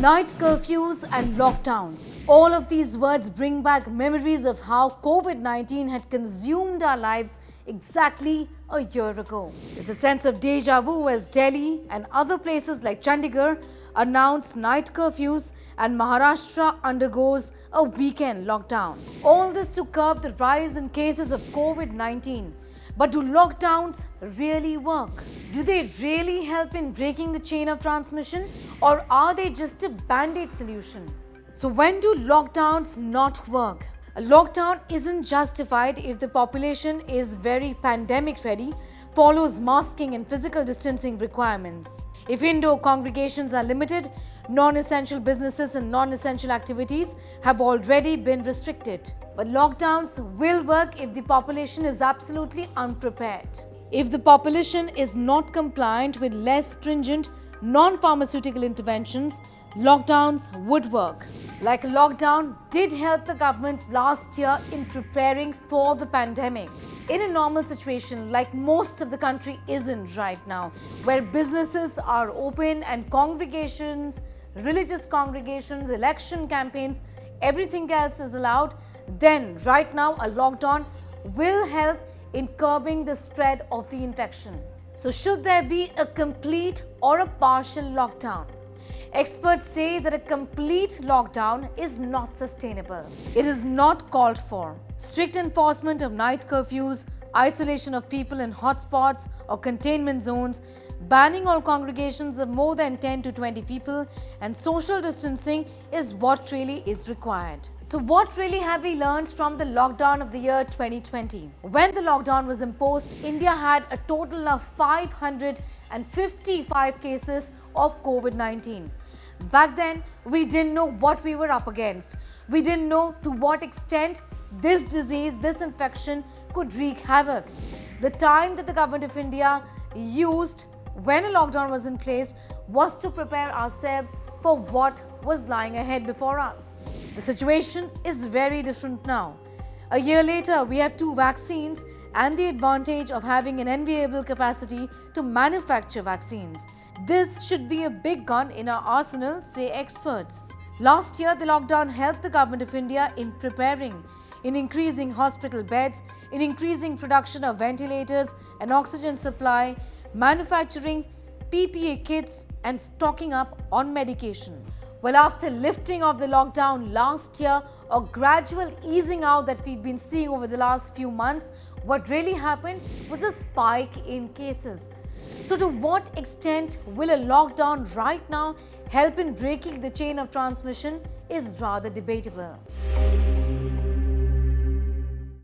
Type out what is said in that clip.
Night curfews and lockdowns. All of these words bring back memories of how COVID-19 had consumed our lives exactly a year ago. There's a sense of deja vu as Delhi and other places like Chandigarh announce night curfews and Maharashtra undergoes a weekend lockdown. All this to curb the rise in cases of COVID-19. But do lockdowns really work? Do they really help in breaking the chain of transmission, or are they just a band-aid solution? So when do lockdowns not work? A lockdown isn't justified if the population is very pandemic ready, follows masking and physical distancing requirements. If indoor congregations are limited, non-essential businesses and non-essential activities have already been restricted. But lockdowns will work if the population is absolutely unprepared. If the population is not compliant with less stringent non-pharmaceutical interventions, lockdowns would work. Like a lockdown did help the government last year in preparing for the pandemic. In a normal situation, like most of the country isn't right now, where businesses are open and congregations, religious congregations, election campaigns, everything else is allowed, then right now a lockdown will help in curbing the spread of the infection. So should there be a complete or a partial lockdown? Experts say that a complete lockdown is not sustainable. It is not called for. Strict enforcement of night curfews, isolation of people in hotspots or containment zones, banning all congregations of more than 10 to 20 people, and social distancing is what really is required. So what really have we learned from the lockdown of the year 2020? When the lockdown was imposed, India had a total of 555 cases of COVID-19. Back then, we didn't know what we were up against. We didn't know to what extent this disease, this infection could wreak havoc. The time that the government of India used when a lockdown was in place was to prepare ourselves for what was lying ahead before us. The situation is very different now. A year later, we have 2 vaccines and the advantage of having an enviable capacity to manufacture vaccines. This should be a big gun in our arsenal, say experts. Last year, the lockdown helped the government of India in preparing, in increasing hospital beds, in increasing production of ventilators and oxygen supply, manufacturing PPE kits and stocking up on medication. Well, after lifting of the lockdown last year, or gradual easing out that we've been seeing over the last few months, what really happened was a spike in cases. So to what extent will a lockdown right now help in breaking the chain of transmission is rather debatable.